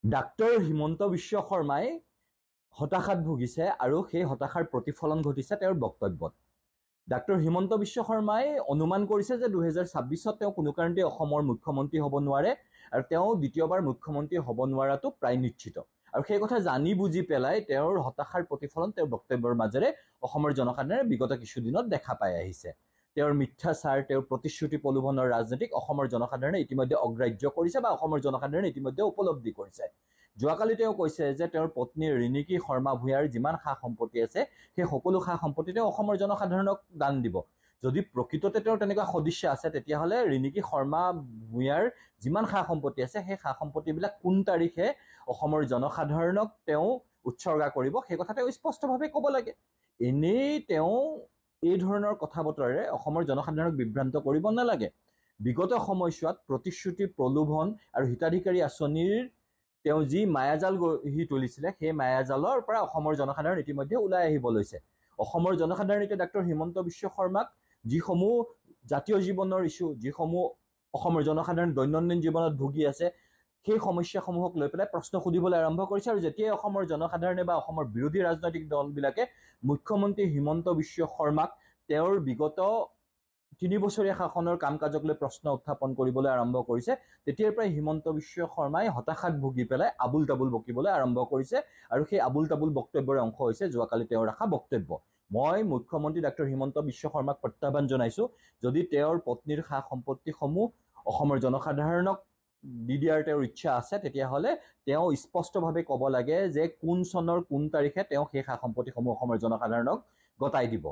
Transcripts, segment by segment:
Doctor Himanta Biswa শৰ্মাই হতাশাত ভুগিছে আৰু সেই হতাশাৰ প্ৰতিফলন ঘটিছে তেওঁৰ বক্তব্যত। ডাক্তৰ হিমন্ত বিশ্ব শৰ্মাই অনুমান কৰিছে যে 2026-ত তেওঁ কোনো কাৰণতে অসমৰ মুখ্যমন্ত্ৰী হ'ব নোৱাৰে আৰু তেওঁ দ্বিতীয়বাৰ মুখ্যমন্ত্ৰী হ'ব নোৱাৰাটো প্ৰায় নিশ্চিত। আৰু সেই কথা জানি বুজি পেলাই তেওঁৰ হতাশাৰ প্ৰতিফলন তেওঁৰ বক্তব্যৰ মাজেৰে অসমৰ জনসাধাৰণে বিগত কিছুদিনত দেখা পাই আহিছে। তেওঁৰ মিথ্যাচাৰ, তেওঁৰ প্ৰতিশ্ৰুতি প্ৰলোভনৰ ৰাজনীতিক অসমৰ জনসাধাৰণে ইতিমধ্যে অগ্ৰাহ্য কৰিছে বা অসমৰ জনসাধাৰণে ইতিমধ্যে উপলব্ধি কৰিছে। যোৱাকালি তেওঁ কৈছে যে তেওঁৰ পত্নী ৰিণিকী শৰ্মা ভূঞাৰ যিমান সা সম্পত্তি আছে সেই সকলো সা সম্পত্তি তেওঁ অসমৰ জনসাধাৰণক দান দিব। যদি প্ৰকৃততে তেওঁৰ তেনেকুৱা সদিচ্ছা আছে তেতিয়াহ'লে ৰিণিকী শৰ্মা ভূঞাৰ যিমান সা সম্পত্তি আছে সেই সা সম্পত্তিবিলাক কোন তাৰিখে অসমৰ জনসাধাৰণক তেওঁ উৎসৰ্গা কৰিব সেই কথা তেওঁ স্পষ্টভাৱে ক'ব লাগে। এনেই তেওঁ এই ধৰণৰ কথা বতৰাৰে অসমৰ জনসাধাৰণক বিভ্ৰান্ত কৰিব নালাগে। বিগত সময়ছোৱাত প্ৰতিশ্ৰুতি, প্ৰলোভন আৰু হিতাধিকাৰী আঁচনিৰ তেওঁ যি মায়াজাল গঢ়ি তুলিছিলে সেই মায়াজালৰ পৰা অসমৰ জনসাধাৰণ ইতিমধ্যে ওলাই আহিব লৈছে। অসমৰ জনসাধাৰণ এতিয়া ডাক্তৰ হিমন্ত বিশ্ব শৰ্মাক যিসমূহ জাতীয় জীৱনৰ ইছ্যু, যিসমূহ অসমৰ জনসাধাৰণ দৈনন্দিন জীৱনত ভুগি আছে সেই সমস্যাসমূহক লৈ পেলাই প্ৰশ্ন সুধিবলৈ আৰম্ভ কৰিছে। আৰু যেতিয়াই অসমৰ জনসাধাৰণে বা অসমৰ বিৰোধী ৰাজনৈতিক দলবিলাকে মুখ্যমন্ত্ৰী হিমন্ত বিশ্ব শৰ্মাক তেওঁৰ বিগত 3 বছৰীয়া শাসনৰ কাম কাজক লৈ প্ৰশ্ন উত্থাপন কৰিবলৈ আৰম্ভ কৰিছে, তেতিয়াৰ পৰাই হিমন্ত বিশ্ব শৰ্মাই হতাশাত ভুগি পেলাই আবুল তাবুল বকিবলৈ আৰম্ভ কৰিছে। আৰু সেই আবুল তাবুল বক্তব্যৰ অংশ হৈছে যোৱাকালি তেওঁৰ ৰখা বক্তব্য। মই মুখ্যমন্ত্ৰী ডাক্তৰ হিমন্ত বিশ্ব শৰ্মাক প্ৰত্যাহ্বান জনাইছোঁ, যদি তেওঁৰ পত্নীৰ সা সম্পত্তিসমূহ অসমৰ জনসাধাৰণক দি দিয়াৰ তেওঁৰ ইচ্ছা আছে তেতিয়াহ'লে তেওঁ স্পষ্টভাৱে ক'ব লাগে যে কোন চনৰ কোন তাৰিখে তেওঁ সেই সা সম্পত্তিসমূহ অসমৰ জনসাধাৰণক গতাই দিব।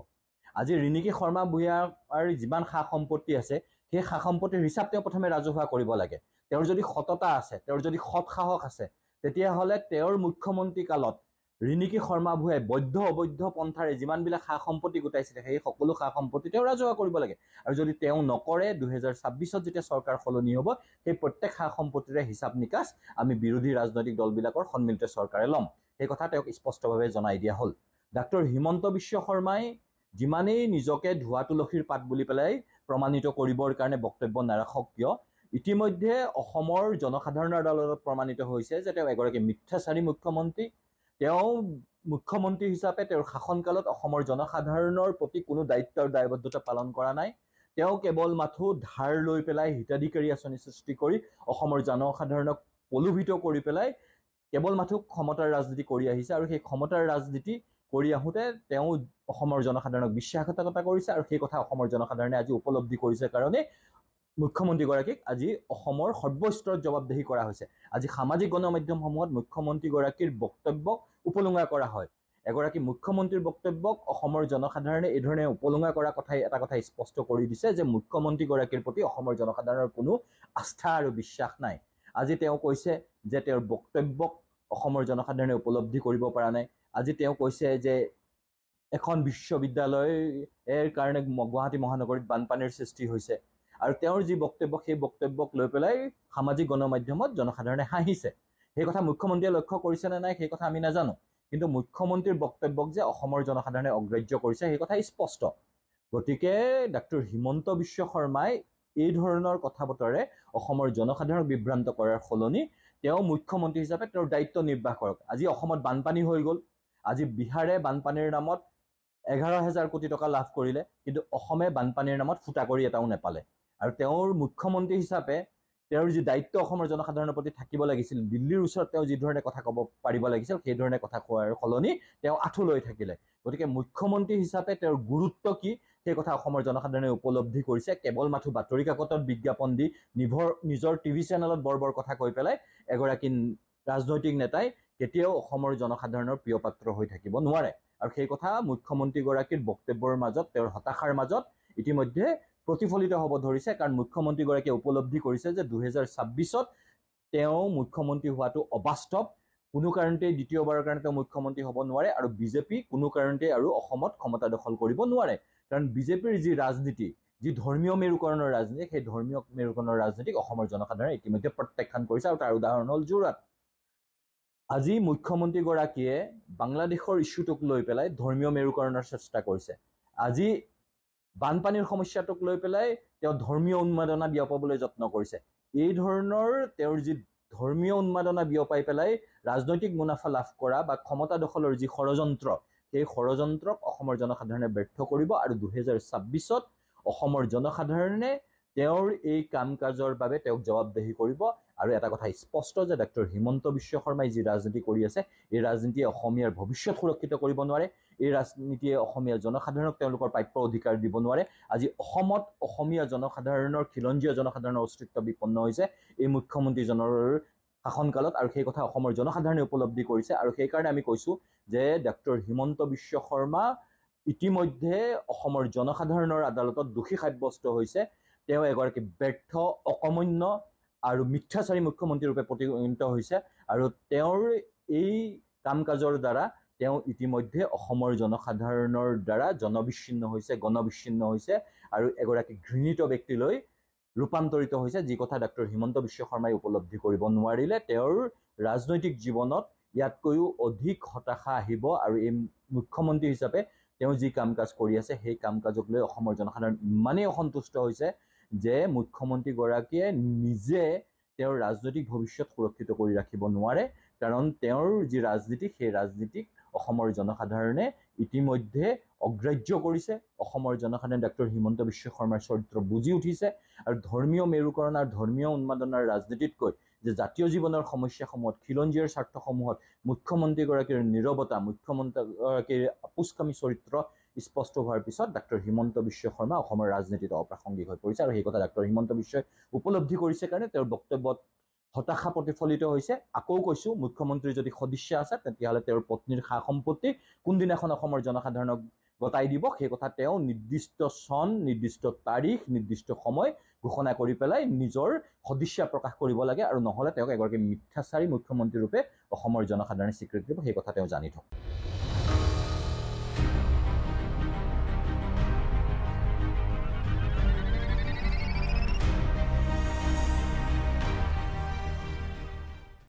আজি ৰিণিকী শৰ্মা ভূঞাৰ যিমান সা সম্পত্তি আছে সেই সা সম্পত্তিৰ হিচাপ তেওঁ প্ৰথমে ৰাজহুৱা কৰিব লাগে। তেওঁৰ যদি সততা আছে, তেওঁৰ যদি সৎ সাহস আছে, তেতিয়াহ'লে তেওঁৰ মুখ্যমন্ত্ৰী কালত ৰিণিকী শৰ্মা ভূঞাই বৈধ অবৈধ পন্থাৰে যিমানবিলাক সা সম্পত্তি গোটাইছিলে সেই সকলো সা সম্পত্তি তেওঁ ৰাজহুৱা কৰিব লাগে। আৰু যদি তেওঁ নকৰে 2026-ত যেতিয়া চৰকাৰ সলনি হ'ব সেই প্ৰত্যেক সা সম্পত্তিৰে হিচাপ নিকাচ আমি বিৰোধী ৰাজনৈতিক দলবিলাকৰ সন্মিলিত চৰকাৰে ল'ম। সেই কথা তেওঁক স্পষ্টভাৱে জনাই দিয়া হ'ল। ডাক্তৰ হিমন্ত বিশ্ব শৰ্মাই যিমানেই নিজকে ধোৱা তুলসীৰ পাত বুলি পেলাই প্ৰমাণিত কৰিবৰ কাৰণে বক্তব্য নাৰাখক কিয়, ইতিমধ্যে অসমৰ জনসাধাৰণৰ দলত প্ৰমাণিত হৈছে যে তেওঁ এগৰাকী মিথ্যাচাৰী মুখ্যমন্ত্ৰী। তেওঁ মুখ্যমন্ত্ৰী হিচাপে তেওঁৰ শাসনকালত অসমৰ জনসাধাৰণৰ প্ৰতি কোনো দায়িত্ব আৰু দায়বদ্ধতা পালন কৰা নাই। তেওঁ কেৱল মাথো ধাৰ লৈ পেলাই হিতাধিকাৰী আঁচনি সৃষ্টি কৰি অসমৰ জনসাধাৰণক প্ৰলোভিত কৰি পেলাই কেৱল মাথো ক্ষমতাৰ ৰাজনীতি কৰি আহিছে। আৰু সেই ক্ষমতাৰ ৰাজনীতি কৰি আহোঁতে তেওঁ অসমৰ জনসাধাৰণক বিশ্বাসঘাতকতা কৰিছে। আৰু সেই কথা অসমৰ জনসাধাৰণে আজি উপলব্ধি কৰিছে কাৰণে মুখ্যমন্ত্ৰীগৰাকীক আজি অসমৰ সৰ্বস্তৰত জবাবদিহি কৰা হৈছে। আজি সামাজিক গণমাধ্যমসমূহত মুখ্যমন্ত্ৰীগৰাকীৰ বক্তব্যক উপলুঙা কৰা হয়। এগৰাকী মুখ্যমন্ত্ৰীৰ বক্তব্যক অসমৰ জনসাধাৰণে এই ধৰণে উপলুঙা কৰা কথাই এটা কথা স্পষ্ট কৰি দিছে যে মুখ্যমন্ত্ৰীগৰাকীৰ প্ৰতি অসমৰ জনসাধাৰণৰ কোনো আস্থা আৰু বিশ্বাস নাই। আজি তেওঁ কৈছে যে তেওঁৰ বক্তব্যক অসমৰ জনসাধাৰণে উপলব্ধি কৰিব পৰা নাই। আজি তেওঁ কৈছে যে এখন বিশ্ববিদ্যালয়ৰ কাৰণে গুৱাহাটী মহানগৰীত বানপানীৰ সৃষ্টি হৈছে। আৰু তেওঁৰ যি বক্তব্য সেই বক্তব্যক লৈ পেলাই সামাজিক গণমাধ্যমত জনসাধাৰণে হাঁহিছে। সেই কথা মুখ্যমন্ত্ৰীয়ে লক্ষ্য কৰিছে নে নাই সেই কথা আমি নাজানো, কিন্তু মুখ্যমন্ত্ৰীৰ বক্তব্যক যে অসমৰ জনসাধাৰণে অগ্ৰাহ্য কৰিছে সেই কথা স্পষ্ট। গতিকে ডাক্তৰ হিমন্ত বিশ্ব শৰ্মাই এই ধৰণৰ কথা বতৰাৰে অসমৰ জনসাধাৰণক বিভ্ৰান্ত কৰাৰ সলনি তেওঁ মুখ্যমন্ত্ৰী হিচাপে তেওঁৰ দায়িত্ব নিৰ্বাহ কৰক। আজি অসমত বানপানী হৈ গ'ল, আজি বিহাৰে বানপানীৰ নামত 11,000 কোটি টকা লাভ কৰিলে, কিন্তু অসমে বানপানীৰ নামত ফুটা কৰি এটাও নেপালে। আৰু তেওঁৰ মুখ্যমন্ত্ৰী হিচাপে তেওঁৰ যি দায়িত্ব অসমৰ জনসাধাৰণৰ প্ৰতি থাকিব লাগিছিল, দিল্লীৰ ওচৰত তেওঁ যি ধৰণে কথা ক'ব পাৰিব লাগিছিল সেই ধৰণে কথা কোৱাৰ সলনি তেওঁ আঁঠু লৈ থাকিলে। গতিকে মুখ্যমন্ত্ৰী হিচাপে তেওঁৰ গুৰুত্ব কি সেই কথা অসমৰ জনসাধাৰণে উপলব্ধি কৰিছে। কেৱল মাথো বাতৰি কাকতত বিজ্ঞাপন দি নিজৰ টিভি চেনেলত বৰ বৰ কথা কৈ পেলাই এগৰাকী ৰাজনৈতিক নেতাই কেতিয়াও অসমৰ জনসাধাৰণৰ প্ৰিয় পাত্ৰ হৈ থাকিব নোৱাৰে। আৰু সেই কথা মুখ্যমন্ত্ৰীগৰাকীৰ বক্তব্যৰ মাজত, তেওঁৰ হতাশাৰ মাজত ইতিমধ্যে প্ৰতিফলিত হ'ব ধৰিছে। কাৰণ মুখ্যমন্ত্ৰীগৰাকীয়ে উপলব্ধি কৰিছে যে 2026-ত তেওঁ মুখ্যমন্ত্ৰী হোৱাটো অবাস্তৱ। কোনো কাৰণতে দ্বিতীয়বাৰৰ কাৰণে তেওঁ মুখ্যমন্ত্ৰী হ'ব নোৱাৰে। আৰু বিজেপি কোনো কাৰণতে আৰু অসমত ক্ষমতা দখল কৰিব নোৱাৰে। কাৰণ বিজেপিৰ যি ৰাজনীতি, যি ধৰ্মীয় মেৰুকৰণৰ ৰাজনীতি, সেই ধৰ্মীয় মেৰুকৰণৰ ৰাজনীতিক অসমৰ জনসাধাৰণে ইতিমধ্যে প্ৰত্যাখ্যান কৰিছে। আৰু তাৰ উদাহৰণ হ'ল যোৰহাট। আজি মুখ্যমন্ত্ৰীগৰাকীয়ে বাংলাদেশৰ ইছ্যুটোক লৈ পেলাই ধৰ্মীয় মেৰুকৰণৰ চেষ্টা কৰিছে। আজি বানপানীৰ সমস্যাটোক লৈ পেলাই তেওঁ ধৰ্মীয় উন্মাদনা বিয়পাবলৈ যত্ন কৰিছে। এই ধৰণৰ তেওঁৰ যি ধৰ্মীয় উন্মাদনা বিয়পাই পেলাই ৰাজনৈতিক মুনাফা লাভ কৰা বা ক্ষমতা দখলৰ যি ষড়যন্ত্ৰ সেই ষড়যন্ত্ৰক অসমৰ জনসাধাৰণে ব্যৰ্থ কৰিব আৰু 2026ত অসমৰ জনসাধাৰণে তেওঁৰ এই কাম কাজৰ বাবে তেওঁক জবাবদিহি কৰিব আৰু এটা কথা স্পষ্ট যে ডক্টৰ হিমন্ত বিশ্ব শৰ্মাই যি ৰাজনীতি কৰি আছে এই ৰাজনীতিয়ে অসমীয়াৰ ভৱিষ্যত সুৰক্ষিত কৰিব নোৱাৰে এই ৰাজনীতিয়ে অসমীয়া জনসাধাৰণক তেওঁলোকৰ প্ৰাপ্য অধিকাৰ দিব নোৱাৰে আজি অসমত অসমীয়া জনসাধাৰণৰ খিলঞ্জীয়া জনসাধাৰণৰ অস্তিত্ব বিপন্ন হৈছে এই মুখ্যমন্ত্ৰীজনৰ শাসনকালত আৰু সেই কথা অসমৰ জনসাধাৰণে উপলব্ধি কৰিছে আৰু সেইকাৰণে আমি কৈছোঁ যে ডক্টৰ হিমন্ত বিশ্ব শৰ্মা ইতিমধ্যে অসমৰ জনসাধাৰণৰ আদালতত দোষী সাব্যস্ত হৈছে তেওঁ এগৰাকী ব্যৰ্থ অকমন্য আৰু মিথ্যাচাৰী মুখ্যমন্ত্ৰী ৰূপে পৰিগণিত হৈছে আৰু তেওঁৰ এই কাম কাজৰ দ্বাৰা তেওঁ ইতিমধ্যে অসমৰ জনসাধাৰণৰ দ্বাৰা জনবিচ্ছিন্ন হৈছে গণবিচ্ছিন্ন হৈছে আৰু এগৰাকী ঘৃণিত ব্যক্তিলৈ ৰূপান্তৰিত হৈছে যি কথা ডক্টৰ হিমন্ত বিশ্ব শৰ্মাই উপলব্ধি কৰিব নোৱাৰিলে তেওঁৰ ৰাজনৈতিক জীৱনত ইয়াতকৈও অধিক হতাশা আহিব আৰু এই মুখ্যমন্ত্ৰী হিচাপে তেওঁ যি কাম কাজ কৰি আছে সেই কাম কাজক লৈ অসমৰ জনসাধাৰণ ইমানেই অসন্তুষ্ট হৈছে যে মুখ্যমন্ত্ৰীগৰাকীয়ে নিজে তেওঁৰ ৰাজনৈতিক ভৱিষ্যত সুৰক্ষিত কৰি ৰাখিব নোৱাৰে কাৰণ তেওঁৰ যি ৰাজনীতি সেই ৰাজনীতিক অসমৰ জনসাধাৰণে ইতিমধ্যে অগ্ৰাহ্য কৰিছে অসমৰ জনসাধাৰণে ডক্টৰ হিমন্ত বিশ্ব শৰ্মাৰ চৰিত্ৰ বুজি উঠিছে আৰু ধৰ্মীয় মেৰুকৰণ আৰু ধৰ্মীয় উন্মাদনাৰ ৰাজনীতিতকৈ যে জাতীয় জীৱনৰ সমস্যাসমূহত খিলঞ্জীয়াৰ স্বাৰ্থসমূহত মুখ্যমন্ত্ৰীগৰাকীৰ নীৰৱতা মুখ্যমন্ত্ৰীগৰাকীৰ আপোচকামী চৰিত্ৰ স্পষ্ট হোৱাৰ পিছত ডক্টৰ হিমন্ত বিশ্ব শৰ্মা অসমৰ ৰাজনীতিত অপ্ৰাসংগিক হৈ পৰিছে আৰু সেই কথা ডক্টৰ হিমন্ত বিশ্বই উপলব্ধি কৰিছে কাৰণে তেওঁৰ বক্তব্যত হতাশা প্ৰতিফলিত হৈছে আকৌ কৈছোঁ মুখ্যমন্ত্ৰীৰ যদি সদিচ্ছা আছে তেতিয়াহ'লে তেওঁৰ পত্নীৰ সা সম্পত্তি কোনদিনাখন অসমৰ জনসাধাৰণক গতাই দিব সেই কথা তেওঁ নিৰ্দিষ্ট চন নিৰ্দিষ্ট তাৰিখ নিৰ্দিষ্ট সময় ঘোষণা কৰি পেলাই নিজৰ সদিচ্ছা প্ৰকাশ কৰিব লাগে আৰু নহ'লে তেওঁক এগৰাকী মিথ্যাচাৰী মুখ্যমন্ত্ৰী ৰূপে অসমৰ জনসাধাৰণে স্বীকৃতি দিব সেই কথা তেওঁ জানি থওক